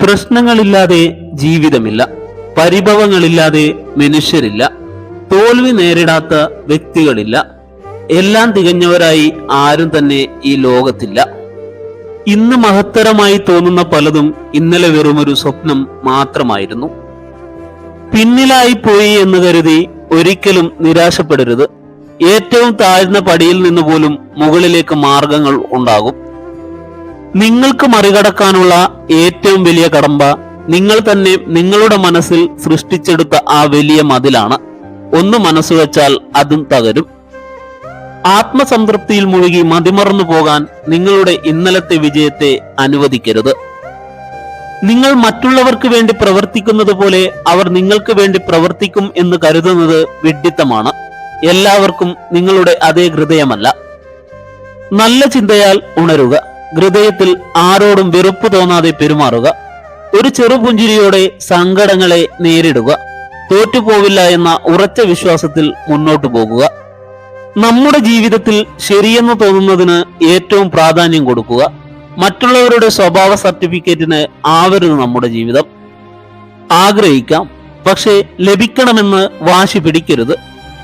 പ്രശ്നങ്ങളില്ലാതെ ജീവിതമില്ല, പരിഭവങ്ങളില്ലാതെ മനുഷ്യരില്ല, തോൽവി നേരിടാത്ത വ്യക്തികളില്ല, എല്ലാം തികഞ്ഞവരായി ആരും തന്നെ ഈ ലോകത്തില്ല. ഇന്ന് മഹത്തരമായി തോന്നുന്ന പലതും ഇന്നലെ വെറുമൊരു സ്വപ്നം മാത്രമായിരുന്നു. പിന്നിലായി പോയി എന്ന് കരുതി ഒരിക്കലും നിരാശപ്പെടരുത്. ഏറ്റവും താഴ്ന്ന പടിയിൽ നിന്ന് പോലും മുകളിലേക്ക് മാർഗങ്ങൾ ഉണ്ടാകും. നിങ്ങൾക്ക് മറികടക്കാനുള്ള ഏറ്റവും വലിയ കടമ്പ നിങ്ങൾ തന്നെ നിങ്ങളുടെ മനസ്സിൽ സൃഷ്ടിച്ചെടുത്ത ആ വലിയ മതിലാണ്. ഒന്ന് മനസ്സുവെച്ചാൽ അതും തകരും. ആത്മസംതൃപ്തിയിൽ മുഴുകി മതിമറന്നു പോകാൻ നിങ്ങളുടെ ഇന്നലത്തെ വിജയത്തെ അനുവദിക്കരുത്. നിങ്ങൾ മറ്റുള്ളവർക്ക് വേണ്ടി പ്രവർത്തിക്കുന്നത് പോലെ അവർ നിങ്ങൾക്ക് വേണ്ടി പ്രവർത്തിക്കും എന്ന് കരുതുന്നത് വിഡ്ഢിത്തമാണ്. എല്ലാവർക്കും നിങ്ങളുടെ അതേ ഹൃദയമല്ല. നല്ല ചിന്തയാൽ ഉണരുക. ഹൃദയത്തിൽ ആരോടും വെറുപ്പ് തോന്നാതെ പെരുമാറുക. ഒരു ചെറുപുഞ്ചിരിയോടെ സങ്കടങ്ങളെ നേരിടുക. തോറ്റുപോവില്ല എന്ന ഉറച്ച വിശ്വാസത്തിൽ മുന്നോട്ടു പോകുക. നമ്മുടെ ജീവിതത്തിൽ ശരിയെന്ന് തോന്നുന്നതിന് ഏറ്റവും പ്രാധാന്യം കൊടുക്കുക. മറ്റുള്ളവരുടെ സ്വഭാവ സർട്ടിഫിക്കറ്റിന് ആവരുത് നമ്മുടെ ജീവിതം. ആഗ്രഹിക്കാം, പക്ഷേ ലഭിക്കണമെന്ന് വാശി പിടിക്കരുത്.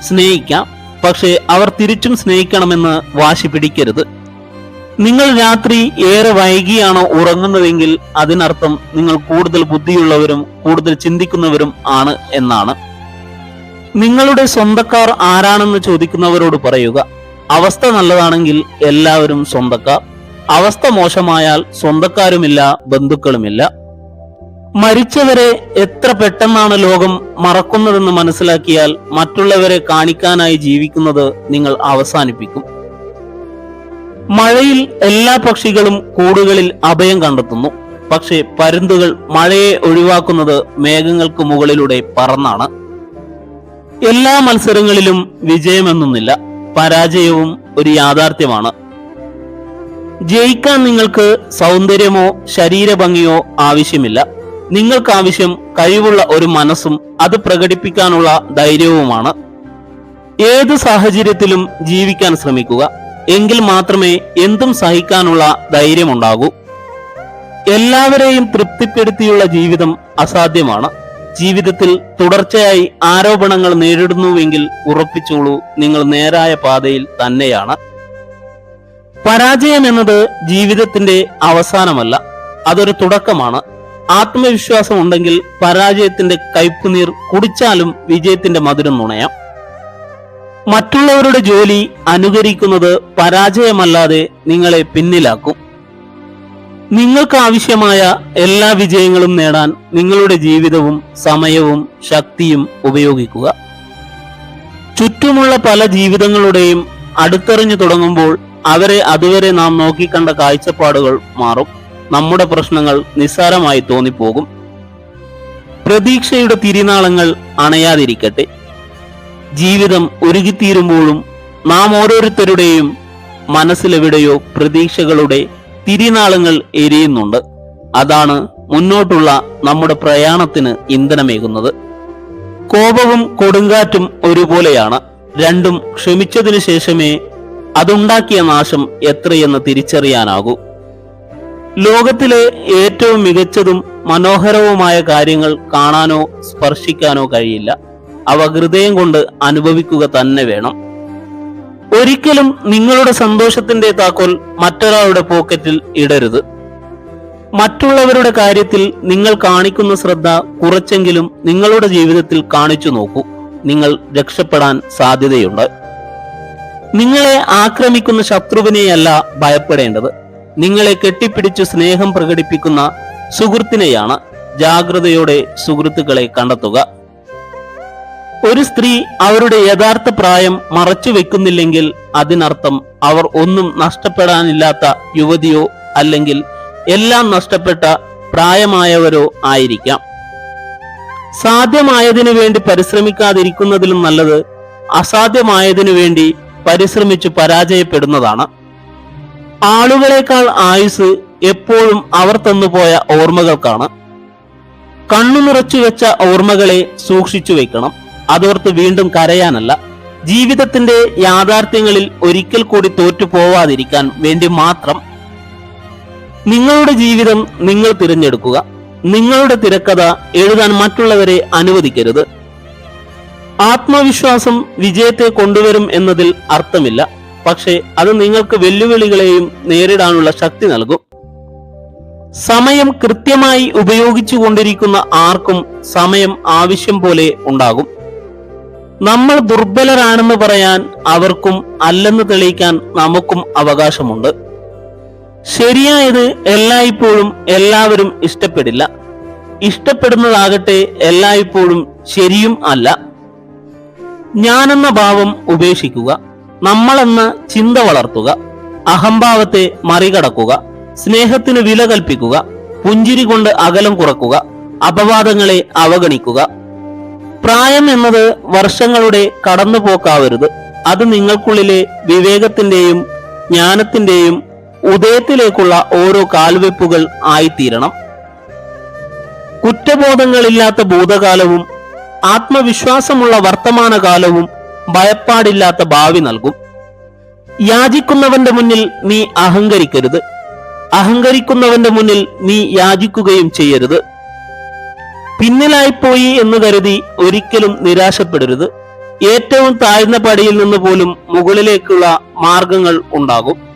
സ്നേഹിക്കാം, പക്ഷേ അവർ തിരിച്ചും സ്നേഹിക്കണമെന്ന് വാശി പിടിക്കരുത്. നിങ്ങൾ രാത്രി ഏറെ വൈകിയാണോ ഉറങ്ങുന്നതെങ്കിൽ അതിനർത്ഥം നിങ്ങൾ കൂടുതൽ ബുദ്ധിയുള്ളവരും കൂടുതൽ ചിന്തിക്കുന്നവരും ആണ് എന്നാണ്. നിങ്ങളുടെ സ്വന്തക്കാർ ആരാണെന്ന് ചോദിക്കുന്നവരോട് പറയുക, അവസ്ഥ നല്ലതാണെങ്കിൽ എല്ലാവരും സ്വന്തക്കാർ, അവസ്ഥ മോശമായാൽ സ്വന്തക്കാരുമില്ല, ബന്ധുക്കളുമില്ല. മരിച്ചവരെ എത്ര പെട്ടെന്നാണ് ലോകം മറക്കുന്നതെന്ന് മനസ്സിലാക്കിയാൽ മറ്റുള്ളവരെ കാണിക്കാനായി ജീവിക്കുന്നത് നിങ്ങൾ അവസാനിപ്പിക്കും. മഴയിൽ എല്ലാ പക്ഷികളും കൂടുകളിൽ അഭയം കണ്ടെത്തുന്നു. പക്ഷേ പരുന്തുകൾ മഴയെ ഒഴിവാക്കുന്നത് മേഘങ്ങൾക്ക് മുകളിലൂടെ പറന്നാണ്. എല്ലാ മത്സരങ്ങളിലും വിജയമെന്നൊന്നില്ല, പരാജയവും ഒരു യാഥാർത്ഥ്യമാണ്. ജയിക്കാൻ നിങ്ങൾക്ക് സൗന്ദര്യമോ ശരീരഭംഗിയോ ആവശ്യമില്ല. നിങ്ങൾക്ക് ആവശ്യം കഴിവുള്ള ഒരു മനസ്സും അത് പ്രകടിപ്പിക്കാനുള്ള ധൈര്യവുമാണ്. ഏത് സാഹചര്യത്തിലും ജീവിക്കാൻ ശ്രമിക്കുക. എങ്കിൽ മാത്രമേ എന്തും സഹിക്കാനുള്ള ധൈര്യമുണ്ടാകൂ. എല്ലാവരെയും തൃപ്തിപ്പെടുത്തിയുള്ള ജീവിതം അസാധ്യമാണ്. ജീവിതത്തിൽ തുടർച്ചയായി ആരോപണങ്ങൾ നേരിടുന്നുവെങ്കിൽ ഉറപ്പിച്ചോളൂ, നിങ്ങൾ നേരായ പാതയിൽ തന്നെയാണ്. പരാജയം എന്നത് ജീവിതത്തിന്റെ അവസാനമല്ല, അതൊരു തുടക്കമാണ്. ആത്മവിശ്വാസം ഉണ്ടെങ്കിൽ പരാജയത്തിന്റെ കയ്പുനീർ കുടിച്ചാലും വിജയത്തിന്റെ മധുരം നുണയാം. മറ്റുള്ളവരുടെ ജോലി അനുകരിക്കുന്നത് പരാജയമല്ലാതെ നിങ്ങളെ പിന്നിലാക്കും. നിങ്ങൾക്ക് ആവശ്യമായ എല്ലാ വിജയങ്ങളും നേടാൻ നിങ്ങളുടെ ജീവിതവും സമയവും ശക്തിയും ഉപയോഗിക്കുക. ചുറ്റുമുള്ള പല ജീവിതങ്ങളുടെയും അടുത്തെറിഞ്ഞു തുടങ്ങുമ്പോൾ അവരെ അതുവരെ നാം നോക്കിക്കണ്ട കാഴ്ചപ്പാടുകൾ മാറും. നമ്മുടെ പ്രശ്നങ്ങൾ നിസ്സാരമായി തോന്നിപ്പോകും. പ്രതീക്ഷയുടെ തിരിനാളങ്ങൾ അണയാതിരിക്കട്ടെ. ജീവിതം ഉരുകിത്തീരുമ്പോഴും നാം ഓരോരുത്തരുടെയും മനസ്സിലെവിടെയോ പ്രതീക്ഷകളുടെ തിരിനാളങ്ങൾ എരിയുന്നുണ്ട്. അതാണ് മുന്നോട്ടുള്ള നമ്മുടെ പ്രയാണത്തിന് ഇന്ധനമേകുന്നത്. കോപവും കൊടുങ്കാറ്റും ഒരുപോലെയാണ്. രണ്ടും ക്ഷമിച്ചതിനു ശേഷമേ അതുണ്ടാക്കിയ നാശം എത്രയെന്ന് തിരിച്ചറിയാനാകൂ. ലോകത്തിലെ ഏറ്റവും മികച്ചതും മനോഹരവുമായ കാര്യങ്ങൾ കാണാനോ സ്പർശിക്കാനോ കഴിയില്ല. അവ ഹൃദയം കൊണ്ട് അനുഭവിക്കുക തന്നെ വേണം. ഒരിക്കലും നിങ്ങളുടെ സന്തോഷത്തിന്റെ താക്കോൽ മറ്റൊരാളുടെ പോക്കറ്റിൽ ഇടരുത്. മറ്റുള്ളവരുടെ കാര്യത്തിൽ നിങ്ങൾ കാണിക്കുന്ന ശ്രദ്ധ കുറച്ചെങ്കിലും നിങ്ങളുടെ ജീവിതത്തിൽ കാണിച്ചു നോക്കൂ. നിങ്ങൾ രക്ഷപ്പെടാൻ സാധ്യതയുണ്ട്. നിങ്ങളെ ആക്രമിക്കുന്ന ശത്രുവിനെയല്ല ഭയപ്പെടേണ്ടത്, നിങ്ങളെ കെട്ടിപ്പിടിച്ച് സ്നേഹം പ്രകടിപ്പിക്കുന്ന സുഹൃത്തിനെയാണ്. ജാഗ്രതയോടെ സുഹൃത്തുക്കളെ കണ്ടെത്തുക. ഒരു സ്ത്രീ അവരുടെ യഥാർത്ഥ പ്രായം മറച്ചു വെക്കുന്നില്ലെങ്കിൽ അതിനർത്ഥം അവർ ഒന്നും നഷ്ടപ്പെടാനില്ലാത്ത യുവതിയോ അല്ലെങ്കിൽ എല്ലാം നഷ്ടപ്പെട്ട പ്രായമായവരോ ആയിരിക്കാം. സാധ്യമായതിനു വേണ്ടി പരിശ്രമിക്കാതിരിക്കുന്നതിലും നല്ലത് അസാധ്യമായതിനു വേണ്ടി പരിശ്രമിച്ചു പരാജയപ്പെടുന്നതാണ്. ആളുകളെക്കാൾ ആയുസ് എപ്പോഴും അവർ തന്നുപോയ ഓർമ്മകൾക്കാണ്. കണ്ണു നിറച്ചു വെച്ച ഓർമ്മകളെ സൂക്ഷിച്ചു വെക്കണം. അതോർത്ത് വീണ്ടും കരയാനല്ല, ജീവിതത്തിന്റെ യാഥാർത്ഥ്യങ്ങളിൽ ഒരിക്കൽ കൂടി തോറ്റു പോവാതിരിക്കാൻ വേണ്ടി മാത്രം. നിങ്ങളുടെ ജീവിതം നിങ്ങൾ തിരഞ്ഞെടുക്കുക. നിങ്ങളുടെ തിരക്കഥ എഴുതാൻ മറ്റുള്ളവരെ അനുവദിക്കരുത്. ആത്മവിശ്വാസം വിജയത്തെ കൊണ്ടുവരും എന്നതിൽ അർത്ഥമില്ല. പക്ഷേ അത് നിങ്ങൾക്ക് വെല്ലുവിളികളെയും നേരിടാനുള്ള ശക്തി നൽകും. സമയം കൃത്യമായി ഉപയോഗിച്ചു കൊണ്ടിരിക്കുന്ന ആർക്കും സമയം ആവശ്യം പോലെ ഉണ്ടാകും. നമ്മൾ ദുർബലരാണെന്ന് പറയാൻ അവർക്കും അല്ലെന്ന് തെളിയിക്കാൻ നമുക്കും അവകാശമുണ്ട്. ശരിയായത് എല്ലായ്പ്പോഴും എല്ലാവരും ഇഷ്ടപ്പെടില്ല. ഇഷ്ടപ്പെടുന്നതാകട്ടെ എല്ലായ്പ്പോഴും ശരിയും അല്ല. ഞാനെന്ന ഭാവം ഉപേക്ഷിക്കുക. നമ്മളെന്ന ചിന്ത വളർത്തുക. അഹംഭാവത്തെ മറികടക്കുക. സ്നേഹത്തിന് വില കൽപ്പിക്കുക. പുഞ്ചിരി കൊണ്ട് അകലം കുറക്കുക. അപവാദങ്ങളെ അവഗണിക്കുക. പ്രായം എന്നത് വർഷങ്ങളുടെ കടന്നുപോക്കാവരുത്. അത് നിങ്ങൾക്കുള്ളിലെ വിവേകത്തിന്റെയും ജ്ഞാനത്തിന്റെയും ഉദയത്തിലേക്കുള്ള ഓരോ കാൽവെപ്പുകൾ ആയിത്തീരണം. കുറ്റബോധങ്ങളില്ലാത്ത ഭൂതകാലവും ആത്മവിശ്വാസമുള്ള വർത്തമാനകാലവും ഭയപ്പാടില്ലാത്ത ഭാവി നൽകും. യാചിക്കുന്നവന്റെ മുന്നിൽ നീ അഹങ്കരിക്കരുത്. അഹങ്കരിക്കുന്നവന്റെ മുന്നിൽ നീ യാചിക്കുകയും ചെയ്യരുത്. പിന്നിലായിപ്പോയി എന്ന് കരുതി ഒരിക്കലും നിരാശപ്പെടരുത്. ഏറ്റവും താഴ്ന്ന പടിയിൽ നിന്ന് പോലും മുകളിലേക്കുള്ള മാർഗങ്ങൾ ഉണ്ടാകും.